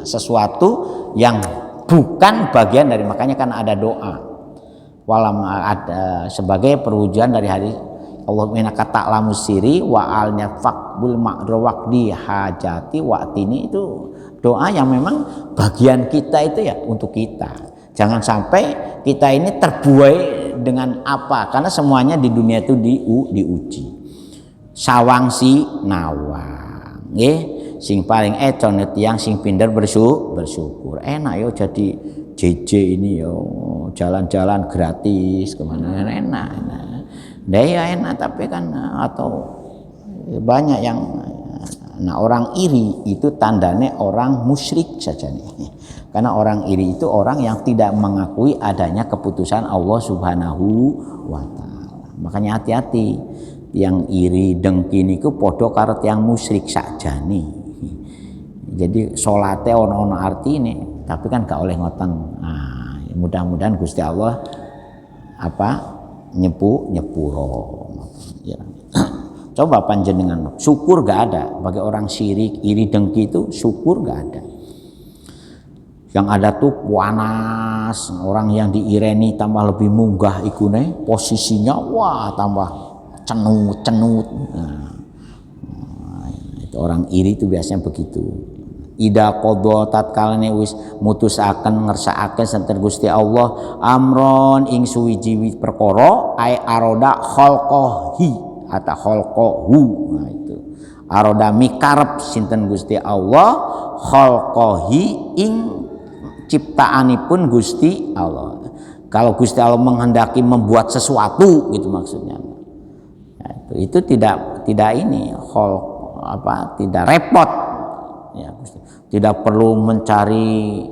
sesuatu yang bukan bagian dari, makanya kan ada doa. Walam ada sebagai perwujudan dari hadis Allah minaka ta'lamu siri wa alnya faqbul ma'drawak di hajati wa'tini, itu doa yang memang bagian kita itu ya untuk kita. Jangan sampai kita ini terbuai dengan apa, karena semuanya di dunia itu diuji. Sawang si nawang nggih, sing paling econ tiyang sing pinter bersyukur. Enak yo jadi JJ ini yo, jalan-jalan gratis kemana enak. Nah ya enak, tapi kan atau banyak yang orang iri itu tandanya orang musyrik saja nih. Karena orang iri itu orang yang tidak mengakui adanya keputusan Allah Subhanahu wa taala. Makanya hati-hati, yang iri dengki niku padha karo tiyang musyrik sakjane. Jadi salate ono artine, tapi kan gak oleh ngoten. Nah, mudah-mudahan Gusti Allah nyepuro ya. Coba panjenengan syukur gak ada bagi orang syirik, iri, dengki itu syukur gak ada. Yang ada tuh panas, orang yang diireni tambah lebih munggah ikune, posisinya wah tambah cenut. Nah, itu orang iri itu biasanya begitu. Ida qadha tatkalane wis mutusaken ngersakaken senten Gusti Allah amron ing suwiji perkara ai aroda khalqahi atau khalqahu. Nah itu aroda mikarep sinten Gusti Allah khalqahi ing ciptaanipun Gusti Allah. Kalau Gusti Allah menghendaki membuat sesuatu gitu maksudnya. Nah, itu tidak ini tidak repot. Ya, tidak perlu mencari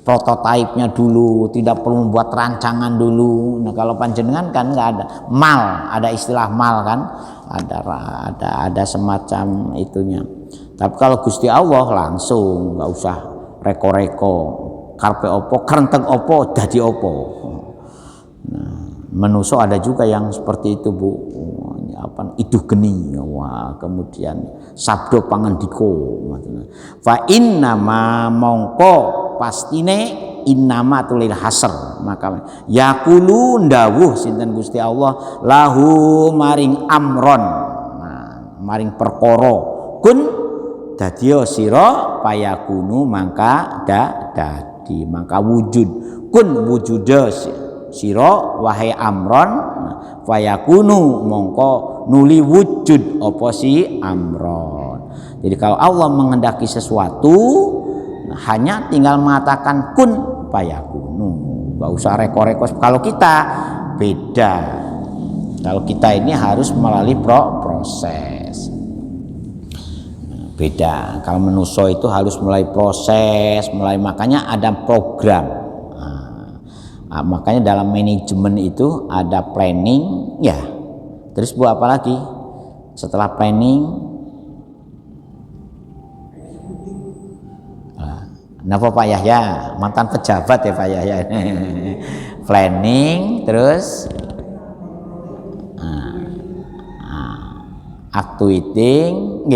prototipenya dulu, tidak perlu membuat rancangan dulu. Nah kalau panjenengan kan nggak ada mal, ada istilah mal kan, ada semacam itunya. Tapi kalau Gusti Allah langsung, nggak usah reko-reko, karpe opo, kerenteng opo, dadi opo. Nah, menuso ada juga yang seperti itu Bu. Iduh geni, wah kemudian sabdo pangandiko, fa innama mongko pastine innama tulil hasr, maka yaqulu ndawuh sinten Gusti Allah lahu maring amron, nah, maring perkara kun dadiya sira payakunu mangka dadi, maka wujud kun wujuda sira wahai amron fayakunu mongko nuli wujud apa si amron. Jadi kalau Allah menghendaki sesuatu hanya tinggal mengatakan kun fayakunu, enggak usah reko-reko. Kalau kita beda, kalau kita ini harus melalui proses beda. Kalau manusia itu harus melalui proses, makanya ada program. Nah, makanya dalam manajemen itu ada planning ya. Terus buat apa lagi setelah planning? Nah Pak Yahya mantan pejabat ya Pak Yahya. Planning terus actuating,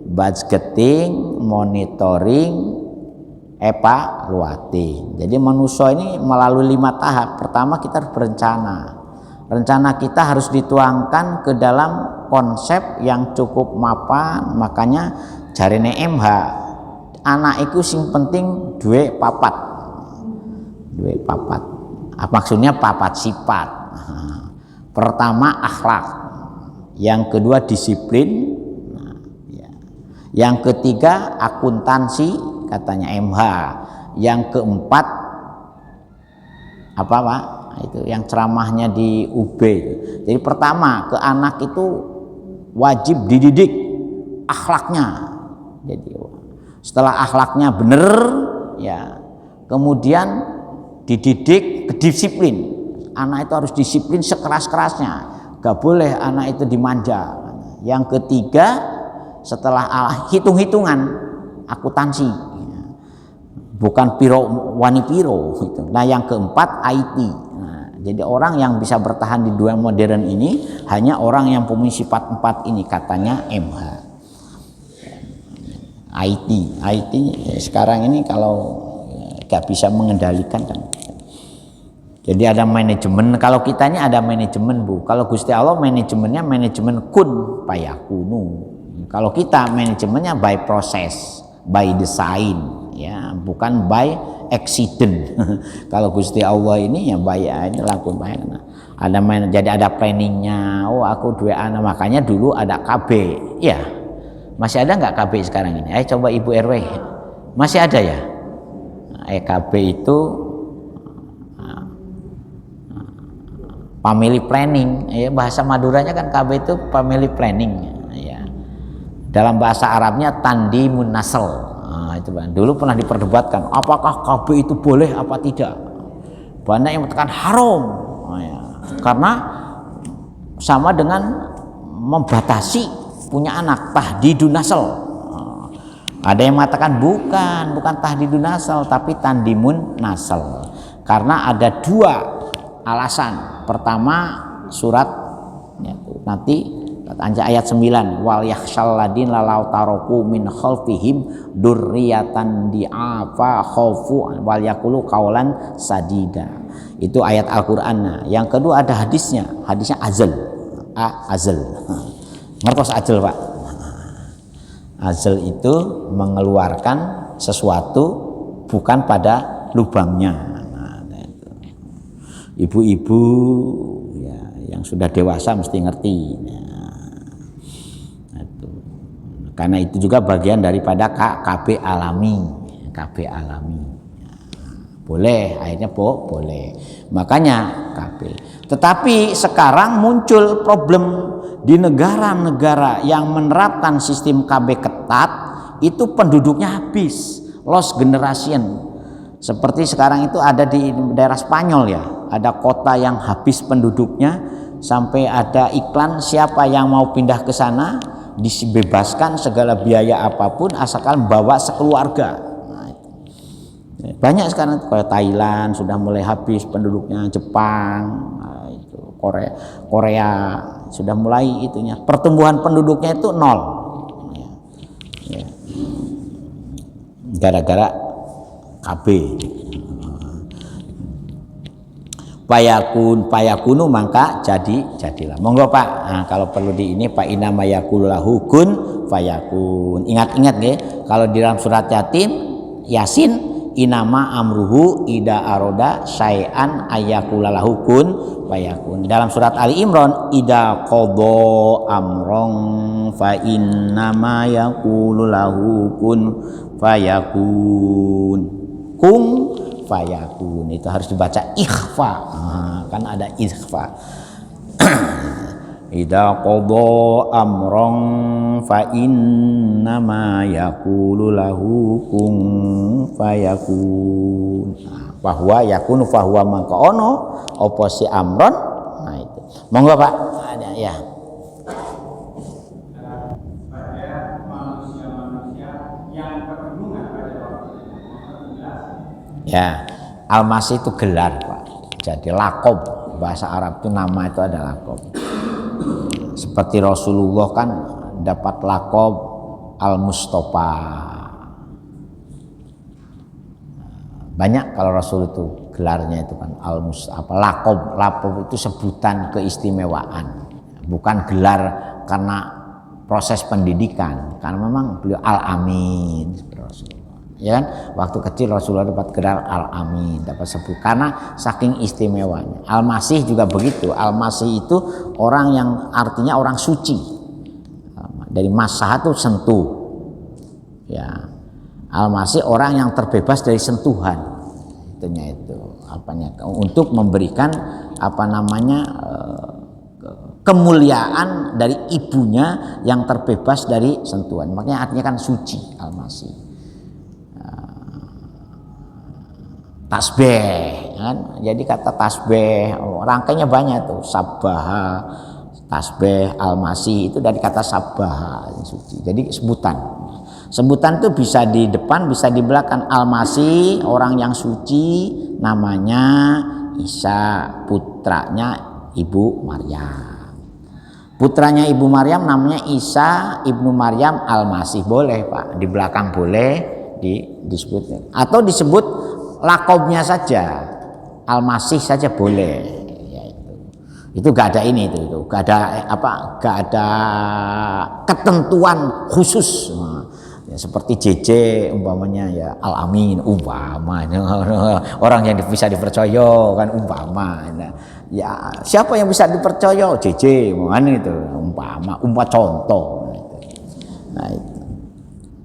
budgeting, monitoring, evaluatif. Jadi manusia ini melalui 5 tahap. Pertama kita harus berencana. Rencana kita harus dituangkan ke dalam konsep yang cukup mapan. Makanya jarine MH, anak itu sing penting duwe papat. Duwe papat. Maksudnya papat sifat. Pertama akhlak, yang kedua disiplin, yang ketiga akuntansi katanya MH, yang keempat apa Pak? Itu yang ceramahnya di UB. Jadi pertama ke anak itu wajib dididik akhlaknya. Jadi setelah akhlaknya benar, ya kemudian dididik kedisiplin. Anak itu harus disiplin sekeras-kerasnya, gak boleh anak itu dimanja. Yang ketiga setelah hitung-hitungan akuntansi, bukan piro wani piro gitu. Nah yang keempat IT. Nah, jadi orang yang bisa bertahan di dunia modern ini hanya orang yang punya sifat 4 ini, katanya MH. IT sekarang ini kalau gak bisa mengendalikan kan. Jadi ada manajemen, kalau kitanya ada manajemen Bu. Kalau Gusti Allah manajemennya manajemen kun fayakunu. Kalau kita manajemennya by proses, by design, ya, bukan by accident. Kalau Gusti Allah ini ya by ini lakukan baik. Ada jadi ada planningnya. Oh aku 2 anak, makanya dulu ada KB, ya. Masih ada nggak KB sekarang ini? Ayo coba Ibu RW, masih ada ya? KB itu family planning, ya, bahasa Maduranya kan KB itu family planning, ya. Dalam bahasa Arabnya tandimun nasl. Nah, itu dulu pernah diperdebatkan, apakah KB itu boleh apa tidak? Banyak yang mengatakan haram, ya. Karena sama dengan membatasi punya anak, tahdidun nasl. Ada yang mengatakan bukan tahdidun nasl, tapi tandimun nasl. Karena ada 2 alasan. Pertama surat ya, nanti ayat 9, wal yakhshal ladin lalau taroku min khalfihim durriyatan di'afa khaufu wal yaqulu qaulan sadida. Itu ayat Al-Qur'an. Yang kedua ada hadisnya azal. Azal. Ngertos azal Pak? Azal itu mengeluarkan sesuatu bukan pada lubangnya. Ibu-ibu ya, yang sudah dewasa mesti ngerti. Karena itu juga bagian daripada KB alami. KB alami. Boleh, akhirnya boleh. Makanya KB. Tetapi sekarang muncul problem di negara-negara yang menerapkan sistem KB ketat, itu penduduknya habis, lost generation. Seperti sekarang itu ada di daerah Spanyol ya, ada kota yang habis penduduknya, sampai ada iklan siapa yang mau pindah ke sana dibebaskan segala biaya apapun asalkan bawa sekeluarga. Nah, banyak sekarang kayak Thailand sudah mulai habis penduduknya, Jepang, nah, itu Korea sudah mulai itunya, pertumbuhan penduduknya itu 0. Ya. Gara-gara KB. Payakunu maka jadilah. Monggo Pak. Nah, kalau perlu di ini Pak inama yakullahu kun fayakun. Ingat-ingat nggih, kalau di dalam surat Yasin inama amruhu ida aroda syai'an ayakulahu kun fayakun. Dalam surat Ali Imran ida qadha amron fa innama yaqululahu kun fayakun. Kung fayakun itu harus dibaca ikhfa. Kan ada ikhfa. Idza qadha amran fa innama yaqulu lahu kun fayakun. Bahwa yakunu fahuwa mangka ono apa si amron. Nah itu. Monggo Pak. Ada ya. Ya, Al-Masih itu gelar Pak. Jadi lakob, bahasa Arab itu nama itu ada lakob. Seperti Rasulullah kan dapat lakob Al-Mustafa. banyak kalau Rasul itu gelarnya itu kan lakob itu sebutan keistimewaan, bukan gelar karena proses pendidikan, karena memang beliau Al-Amin Rasulullah. Ya kan? Waktu kecil Rasulullah dapat gelar Al-Amin, dapat sebut karena saking istimewanya. Al-Masih juga begitu. Al-Masih itu orang yang artinya orang suci. Dari masah itu sentuh. Ya. Al-Masih orang yang terbebas dari sentuhan. Itunya itu apanya untuk memberikan kemuliaan dari ibunya yang terbebas dari sentuhan. Makanya artinya kan suci Al-Masih. Tasbih kan, jadi kata tasbih rangkainya banyak tuh, sabbaha, tasbih, Al-Masih itu dari kata sabbaha, suci. Jadi sebutan itu bisa di depan bisa di belakang. Al-Masih orang yang suci, namanya Isa, putranya Ibu Maryam. Putranya Ibu Maryam namanya Isa ibnu Maryam Al-Masih. Boleh Pak, di belakang boleh disebut atau disebut lakobnya saja, Al-Masih saja boleh. Ya, itu gak ada ini itu gak ada ketentuan khusus. Ya, seperti JJ umpamanya ya Al-Amin umpamanya orang yang bisa dipercaya kan umpama. Nah, ya siapa yang bisa dipercaya? JJ kan itu umpama contoh. Nah, itu.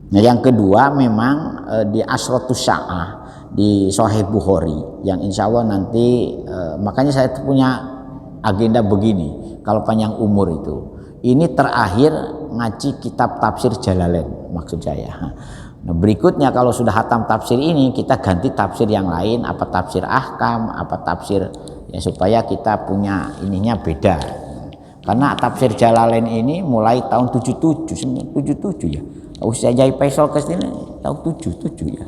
Nah, yang kedua memang di Asratus Sa'ah di Sahih Bukhari yang insya Allah nanti makanya saya punya agenda begini kalau panjang umur itu ini terakhir ngaji kitab tafsir Jalalain maksud saya. Nah, berikutnya kalau sudah hatam tafsir ini kita ganti tafsir yang lain, apa tafsir ahkam, apa tafsir ya supaya kita punya ininya beda. Karena tafsir Jalalain ini mulai tahun 77 ya. Usia Jai Faisal ke sini tahun 77 ya.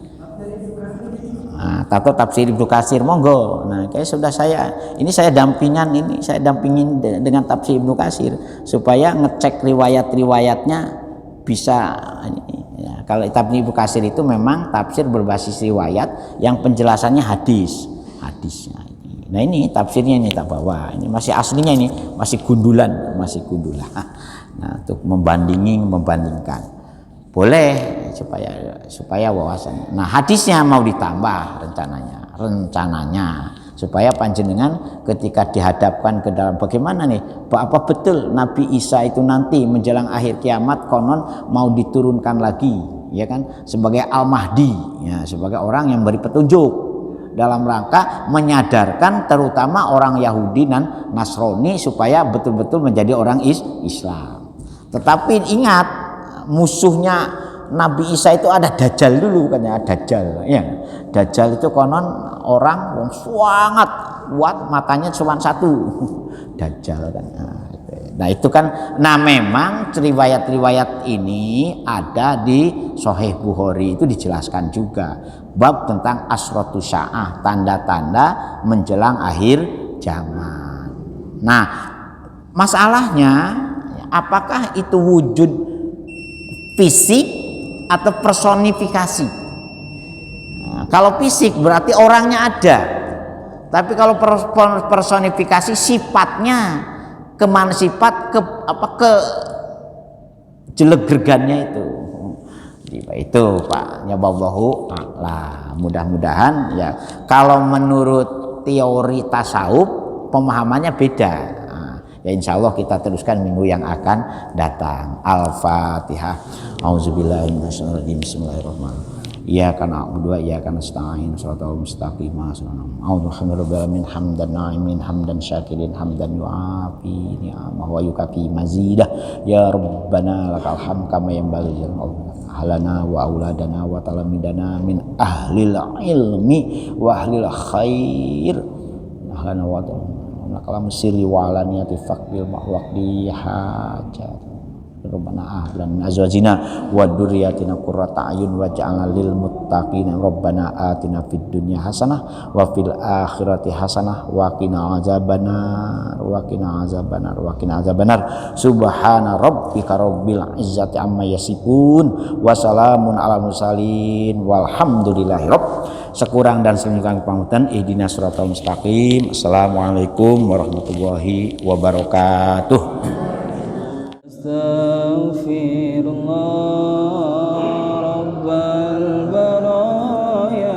Nah, atau tafsir Ibnu Katsir monggo. Nah, kayak sudah saya dampingin dengan tafsir Ibnu Katsir supaya ngecek riwayat-riwayatnya bisa ya, kalau tafsir Ibnu Katsir itu memang tafsir berbasis riwayat yang penjelasannya hadisnya. Nah, ini tafsirnya ini tak bawa. Ini masih aslinya ini masih gundulan. Nah, untuk membandingkan. Boleh supaya wawasan. Nah, hadisnya mau ditambah rencananya supaya panjenengan ketika dihadapkan ke dalam bagaimana nih apa betul Nabi Isa itu nanti menjelang akhir kiamat konon mau diturunkan lagi ya kan sebagai Al-Mahdi ya sebagai orang yang beri petunjuk dalam rangka menyadarkan terutama orang Yahudi dan Nasrani supaya betul-betul menjadi orang Islam. Tetapi ingat musuhnya Nabi Isa itu ada Dajjal dulu kan ya, Dajjal ya. Dajjal itu konon orang yang sangat kuat, matanya cuma satu. Dajjal kan. Nah, itu kan memang riwayat-riwayat ini ada di Sahih Bukhari itu dijelaskan juga bab tentang Asratus Sa'ah, tanda-tanda menjelang akhir zaman. Nah, masalahnya apakah itu wujud fisik atau personifikasi? Nah, kalau fisik berarti orangnya ada, tapi kalau personifikasi sifatnya kemana sifat ke jelek-gergannya itu Pak nyaballahu lah mudah-mudahan ya kalau menurut teori tasawuf pemahamannya beda. Ya insya Allah kita teruskan minggu yang akan datang. Al-Fatihah. Auzubillahi minasyaitonir rajim. Bismillahirrahmanirrahim. Iyyaka na'budu wa iyyaka nasta'in. Shiratal mustaqim. Alhamdulillahi hamdan na'imin hamdan syakirin hamdan yu'afi ni'amah wa yukafi mazidah. Ya Rabbana lakal hamd kama yanbaghi li ahlana wa auladana wa talamidana min ahlil ilmi wa ahlil khair. Ahlana wa kalam sirri wa alaniyati faqbil ma'waqdi hajat Rabbana hab lana min azwajina wa dzurriyyatina qurrata a'yun waj'alna lil muttaqina Rabbana atina fid dunya hasanah wa fil akhirati hasanah wa qina azabannar subhana rabbika rabbil izzati amma yasifun wa salamun alal mursalin walhamdulillahi sekurang dan selengkapnya panutan ihdinas siratal mustaqim. Assalamualaikum warahmatullahi wabarakatuh. Astaghfirullah rabbal baraya